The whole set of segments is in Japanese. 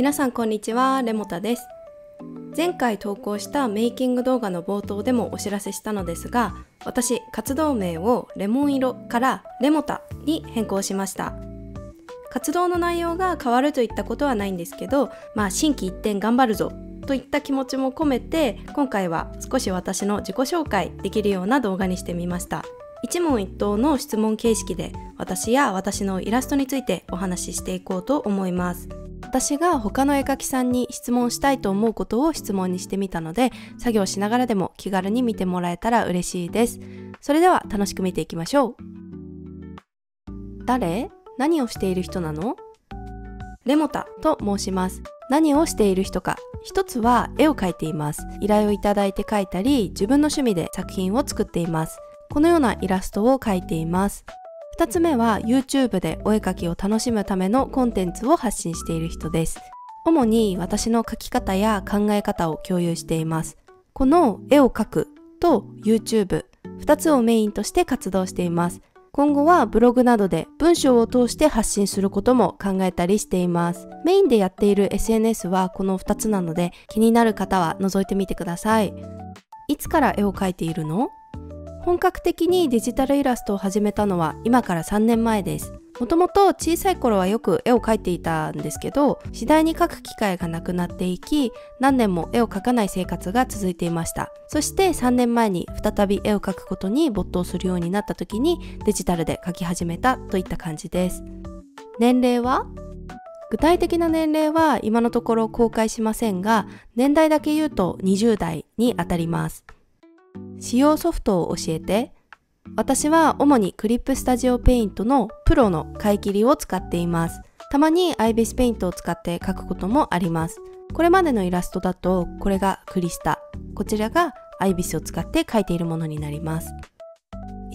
皆さんこんにちは、レモタです。前回投稿したメイキング動画の冒頭でもお知らせしたのですが、私活動名をレモン色からレモタに変更しました。活動の内容が変わるといったことはないんですけど、心機一転頑張るぞといった気持ちも込めて、今回は少し私の自己紹介できるような動画にしてみました。一問一答の質問形式で私や私のイラストについてお話ししていこうと思います。私が他の絵描きさんに質問したいと思うことを質問にしてみたので、作業しながらでも気軽に見てもらえたら嬉しいです。それでは楽しく見ていきましょう。誰？何をしている人なの？レモタと申します。何をしている人か。一つは絵を描いています。依頼をいただいて描いたり、自分の趣味で作品を作っています。このようなイラストを描いています。2つ目は YouTube でお絵描きを楽しむためのコンテンツを発信している人です。主に私の描き方や考え方を共有しています。この絵を描くと YouTube、2つをメインとして活動しています。今後はブログなどで文章を通して発信することも考えたりしています。メインでやっている SNS はこの2つなので、気になる方は覗いてみてください。いつから絵を描いているの？本格的にデジタルイラストを始めたのは今から3年前です。もともと小さい頃はよく絵を描いていたんですけど、次第に描く機会がなくなっていき、何年も絵を描かない生活が続いていました。そして3年前に再び絵を描くことに没頭するようになった時にデジタルで描き始めたといった感じです。年齢は？具体的な年齢は今のところ公開しませんが、年代だけ言うと20代にあたります。使用ソフトを教えて。私は主にクリップスタジオペイントのプロの買い切りを使っています。たまにアイビスペイントを使って描くこともあります。これまでのイラストだと、これがクリスタ、こちらがアイビスを使って描いているものになります。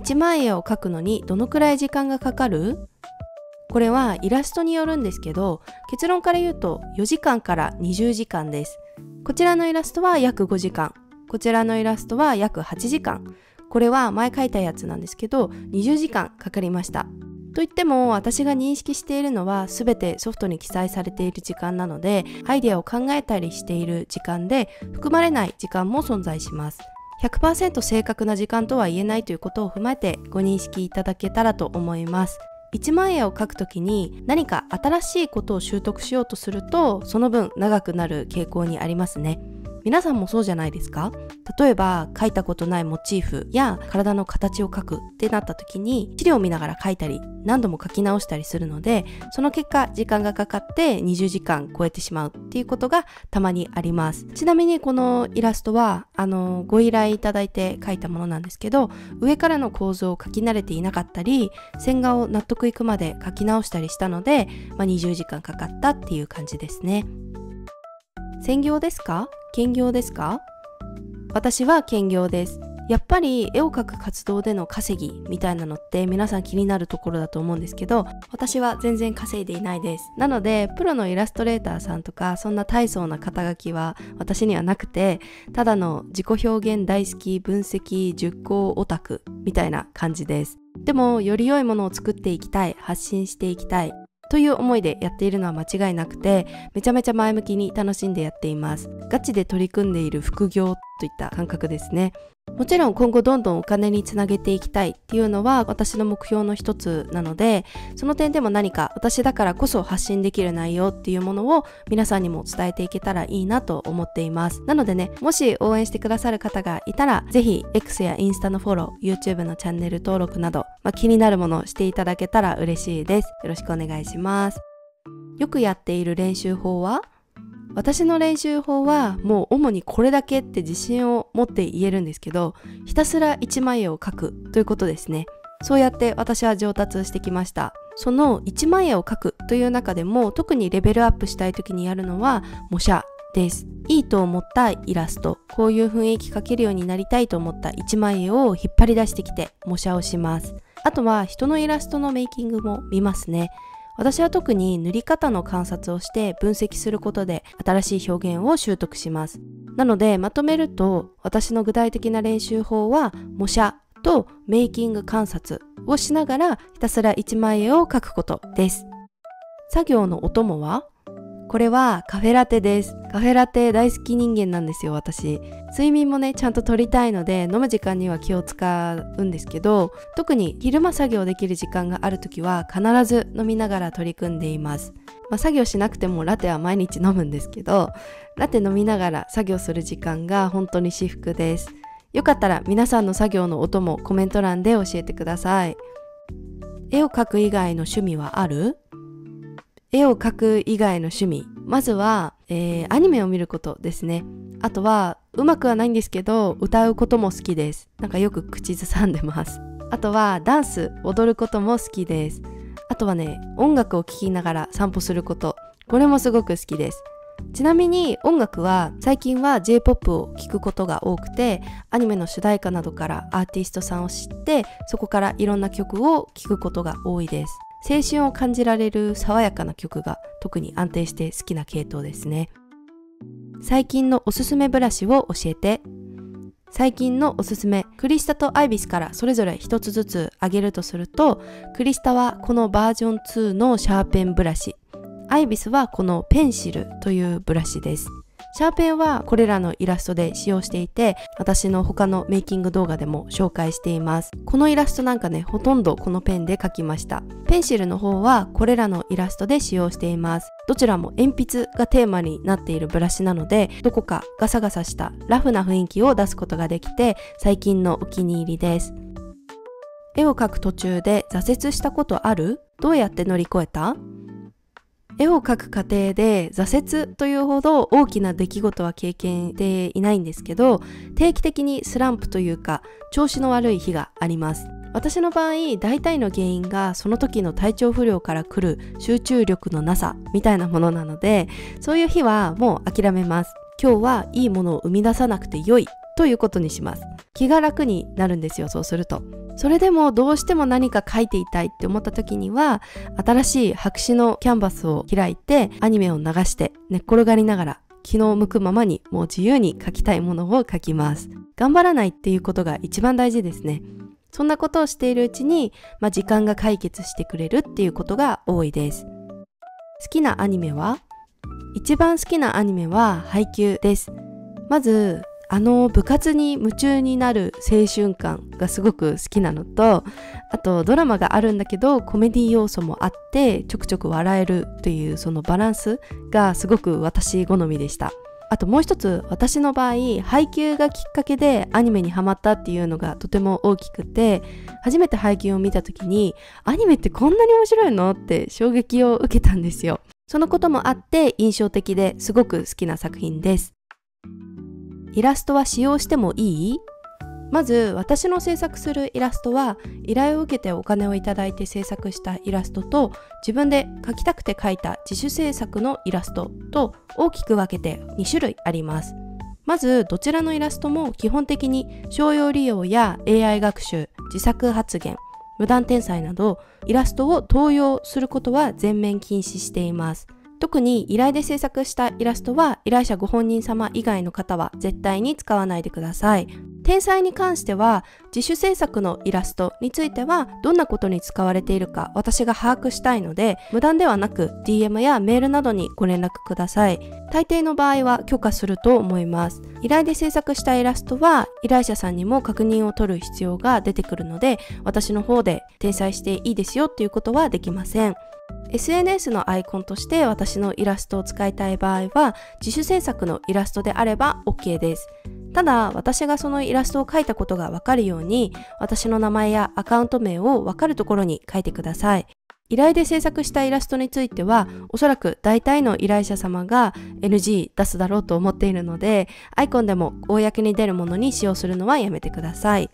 1枚絵を描くのにどのくらい時間がかかる？これはイラストによるんですけど、結論から言うと4時間から20時間です。こちらのイラストは約5時間。こちらのイラストは約8時間。これは前描いたやつなんですけど、20時間かかりました。といっても私が認識しているのは全てソフトに記載されている時間なので、アイデアを考えたりしている時間で含まれない時間も存在します。100% 正確な時間とは言えないということを踏まえてご認識いただけたらと思います。1枚絵を描くときに何か新しいことを習得しようとすると、その分長くなる傾向にありますね。皆さんもそうじゃないですか？例えば描いたことないモチーフや体の形を描くってなった時に、資料を見ながら描いたり何度も描き直したりするので、その結果時間がかかって20時間超えてしまうっていうことがたまにあります。ちなみにこのイラストはご依頼いただいて描いたものなんですけど、上からの構造を描き慣れていなかったり、線画を納得いくまで描き直したりしたので、20時間かかったっていう感じですね。専業ですか？兼業ですか？私は兼業です。やっぱり絵を描く活動での稼ぎみたいなのって皆さん気になるところだと思うんですけど、私は全然稼いでいないです。なのでプロのイラストレーターさんとかそんな大層な肩書きは私にはなくて、ただの自己表現大好き分析熟考オタクみたいな感じです。でもより良いものを作っていきたい、発信していきたいという思いでやっているのは間違いなくて、めちゃめちゃ前向きに楽しんでやっています。ガチで取り組んでいる副業といった感覚ですね。もちろん今後どんどんお金につなげていきたいっていうのは私の目標の一つなので、その点でも何か私だからこそ発信できる内容っていうものを皆さんにも伝えていけたらいいなと思っています。なのでね、もし応援してくださる方がいたら、ぜひ X やインスタのフォロー、YouTube のチャンネル登録など、気になるものをしていただけたら嬉しいです。よろしくお願いします。よくやっている練習法は？私の練習法はもう主にこれだけって自信を持って言えるんですけど、ひたすら1枚絵を描くということですね。そうやって私は上達してきました。その1枚絵を描くという中でも特にレベルアップしたい時にやるのは模写です。いいと思ったイラスト、こういう雰囲気描けるようになりたいと思った1枚絵を引っ張り出してきて模写をします。あとは人のイラストのメイキングも見ますね。私は特に塗り方の観察をして分析することで新しい表現を習得します。なのでまとめると、私の具体的な練習法は模写とメイキング観察をしながらひたすら1枚絵を描くことです。作業のお供はこれはカフェラテです。カフェラテ大好き人間なんですよ、私。睡眠もね、ちゃんと取りたいので、飲む時間には気を使うんですけど、特に昼間作業できる時間があるときは必ず飲みながら取り組んでいます。作業しなくてもラテは毎日飲むんですけど、ラテ飲みながら作業する時間が本当に至福です。よかったら皆さんの作業の音もコメント欄で教えてください。絵を描く以外の趣味はある？絵を描く以外の趣味。まずは、アニメを見ることですね。あとは、うまくはないんですけど、歌うことも好きです。なんかよく口ずさんでます。あとは、ダンス、踊ることも好きです。あとはね、音楽を聴きながら散歩すること。これもすごく好きです。ちなみに音楽は最近は J-POP を聴くことが多くて、アニメの主題歌などからアーティストさんを知って、そこからいろんな曲を聴くことが多いです。青春を感じられる爽やかな曲が特に安定して好きな系統ですね。最近のおすすめブラシを教えて。最近のおすすめ、クリスタとアイビスからそれぞれ一つずつ挙げるとすると、クリスタはこのバージョン2のシャーペンブラシ、アイビスはこのペンシルというブラシです。シャーペンはこれらのイラストで使用していて、私の他のメイキング動画でも紹介しています。このイラストなんかね、ほとんどこのペンで描きました。ペンシルの方はこれらのイラストで使用しています。どちらも鉛筆がテーマになっているブラシなので、どこかガサガサしたラフな雰囲気を出すことができて、最近のお気に入りです。絵を描く途中で挫折したことある？どうやって乗り越えた？絵を描く過程で挫折というほど大きな出来事は経験していないんですけど、定期的にスランプというか調子の悪い日があります。私の場合、大体の原因がその時の体調不良から来る集中力のなさみたいなものなので、そういう日はもう諦めます。今日はいいものを生み出さなくて良いということにします。気が楽になるんですよ、そうすると。それでもどうしても何か描いていたいって思った時には、新しい白紙のキャンバスを開いてアニメを流して寝っ転がりながら気の向くままにもう自由に描きたいものを描きます。頑張らないっていうことが一番大事ですね。そんなことをしているうちに、時間が解決してくれるっていうことが多いです。好きなアニメは？一番好きなアニメは配給です。まず部活に夢中になる青春感がすごく好きなのと、あとドラマがあるんだけどコメディ要素もあってちょくちょく笑えるというそのバランスがすごく私好みでした。あともう一つ、私の場合配給がきっかけでアニメにハマったっていうのがとても大きくて、初めて配給を見た時にアニメってこんなに面白いのって衝撃を受けたんですよ。そのこともあって印象的ですごく好きな作品です。イラストは使用してもいい？まず私の制作するイラストは依頼を受けてお金をいただいて制作したイラストと自分で描きたくて描いた自主制作のイラストと大きく分けて2種類あります。まずどちらのイラストも基本的に商用利用や AI 学習、自作発言、無断転載などイラストを盗用することは全面禁止しています。特に依頼で制作したイラストは依頼者ご本人様以外の方は絶対に使わないでください。転載に関しては自主制作のイラストについてはどんなことに使われているか私が把握したいので、無断ではなく DM やメールなどにご連絡ください。大抵の場合は許可すると思います。依頼で制作したイラストは依頼者さんにも確認を取る必要が出てくるので、私の方で転載していいですよっていうことはできません。SNS のアイコンとして私のイラストを使いたい場合は自主制作のイラストであれば OK です。ただ私がそのイラストを描いたことがわかるように私の名前やアカウント名をわかるところに書いてください。依頼で制作したイラストについてはおそらく大体の依頼者様が NG 出すだろうと思っているので、アイコンでも公に出るものに使用するのはやめてください。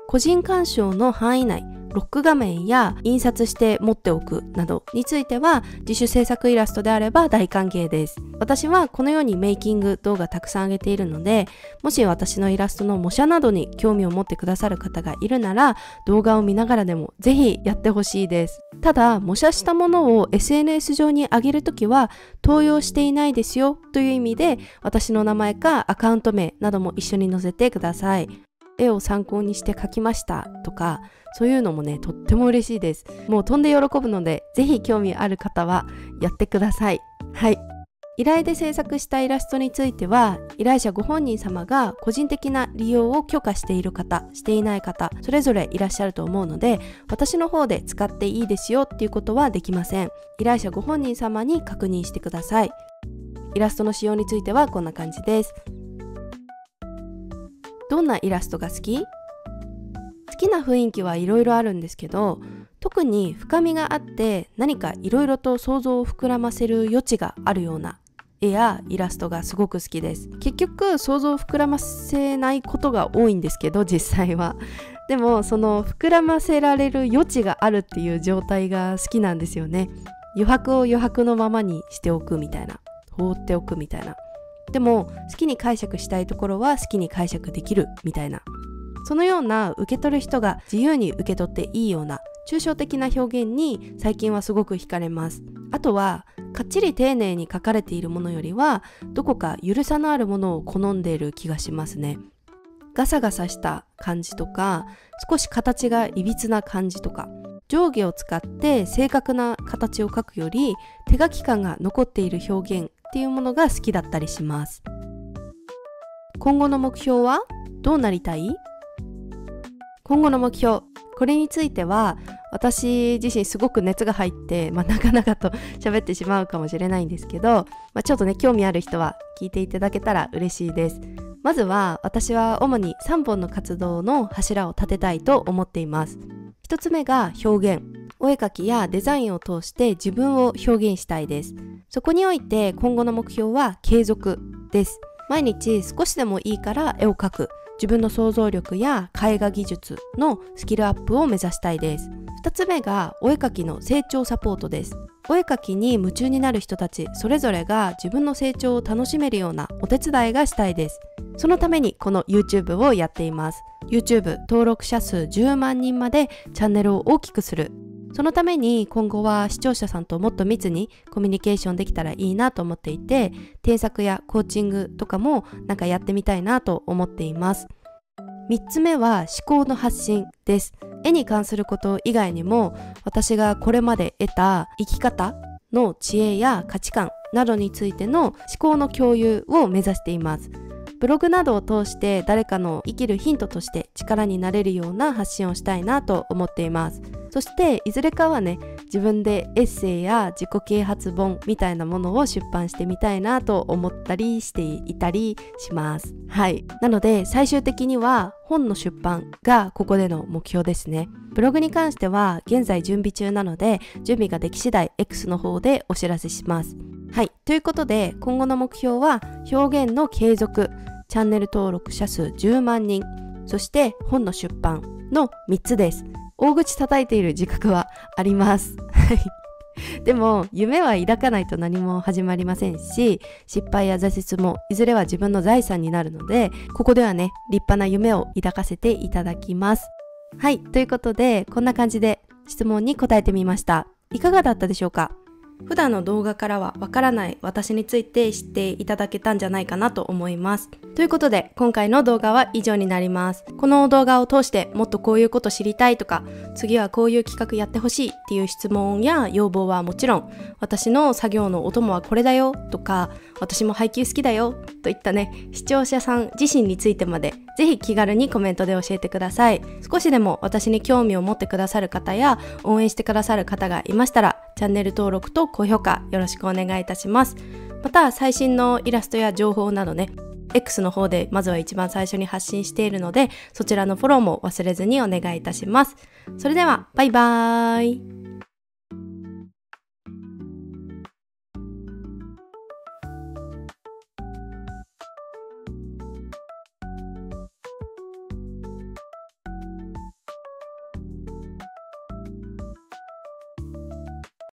個人干渉の範囲内、ロック画面や印刷して持っておくなどについては自主制作イラストであれば大歓迎です。私はこのようにメイキング動画たくさん上げているので、もし私のイラストの模写などに興味を持ってくださる方がいるなら動画を見ながらでもぜひやってほしいです。ただ模写したものを SNS 上に上げるときは盗用していないですよという意味で私の名前かアカウント名なども一緒に載せてください。絵を参考にして描きましたとかそういうのもねとっても嬉しいです。もう飛んで喜ぶのでぜひ興味ある方はやってください。はい、依頼で制作したイラストについては、依頼者ご本人様が個人的な利用を許可している方、していない方、それぞれいらっしゃると思うので、私の方で使っていいですよっていうことはできません。依頼者ご本人様に確認してください。イラストの仕様についてはこんな感じです。どんなイラストが好き？好きな雰囲気はいろいろあるんですけど、特に深みがあって何かいろいろと想像を膨らませる余地があるような絵やイラストがすごく好きです。結局想像を膨らませないことが多いんですけど、実際は。でもその膨らませられる余地があるっていう状態が好きなんですよね。余白を余白のままにしておくみたいな、放っておくみたいな。でも好きに解釈したいところは好きに解釈できるみたいな、そのような受け取る人が自由に受け取っていいような抽象的な表現に最近はすごく惹かれます。あとはかっちり丁寧に書かれているものよりは、どこかゆるさのあるものを好んでいる気がしますね。ガサガサした感じとか、少し形がいびつな感じとか、定規を使って正確な形を描くより手書き感が残っている表現っていうものが好きだったりします。今後の目標はどうなりたい？今後の目標、これについては私自身すごく熱が入って、なかなかと喋ってしまうかもしれないんですけど、ちょっとね、興味ある人は聞いていただけたら嬉しいです。まずは私は主に3本の活動の柱を立てたいと思っています。1つ目が表現。お絵描きやデザインを通して自分を表現したいです。そこにおいて今後の目標は継続です。毎日少しでもいいから絵を描く。自分の想像力や絵画技術のスキルアップを目指したいです。2つ目がお絵描きの成長サポートです。お絵描きに夢中になる人たちそれぞれが自分の成長を楽しめるようなお手伝いがしたいです。そのためにこの YouTube をやっています。YouTube 登録者数10万人までチャンネルを大きくする。そのために今後は視聴者さんともっと密にコミュニケーションできたらいいなと思っていて、添削やコーチングとかもやってみたいなと思っています。3つ目は思考の発信です。絵に関すること以外にも、私がこれまで得た生き方の知恵や価値観などについての思考の共有を目指しています。ブログなどを通して誰かの生きるヒントとして力になれるような発信をしたいなと思っています。そしていずれかはね、自分でエッセイや自己啓発本みたいなものを出版してみたいなと思ったりしていたりします。はい。なので最終的には本の出版がここでの目標ですね。ブログに関しては現在準備中なので、準備ができ次第 X の方でお知らせします。はい。ということで今後の目標は表現の継続、チャンネル登録者数10万人、そして本の出版の3つです。大口叩いている自覚はあります。でも夢は抱かないと何も始まりませんし、失敗や挫折もいずれは自分の財産になるので、ここではね、立派な夢を抱かせていただきます。はい、ということでこんな感じで質問に答えてみました。いかがだったでしょうか？普段の動画からはわからない私について知っていただけたんじゃないかなと思います。ということで今回の動画は以上になります。この動画を通してもっとこういうこと知りたいとか、次はこういう企画やってほしいっていう質問や要望はもちろん、私の作業のお供はこれだよとか、私も配給好きだよといったね、視聴者さん自身についてまでぜひ気軽にコメントで教えてください。少しでも私に興味を持ってくださる方や応援してくださる方がいましたら、チャンネル登録と高評価よろしくお願いいたします。また最新のイラストや情報などね、X の方でまずは一番最初に発信しているので、そちらのフォローも忘れずにお願いいたします。それではバイバーイ。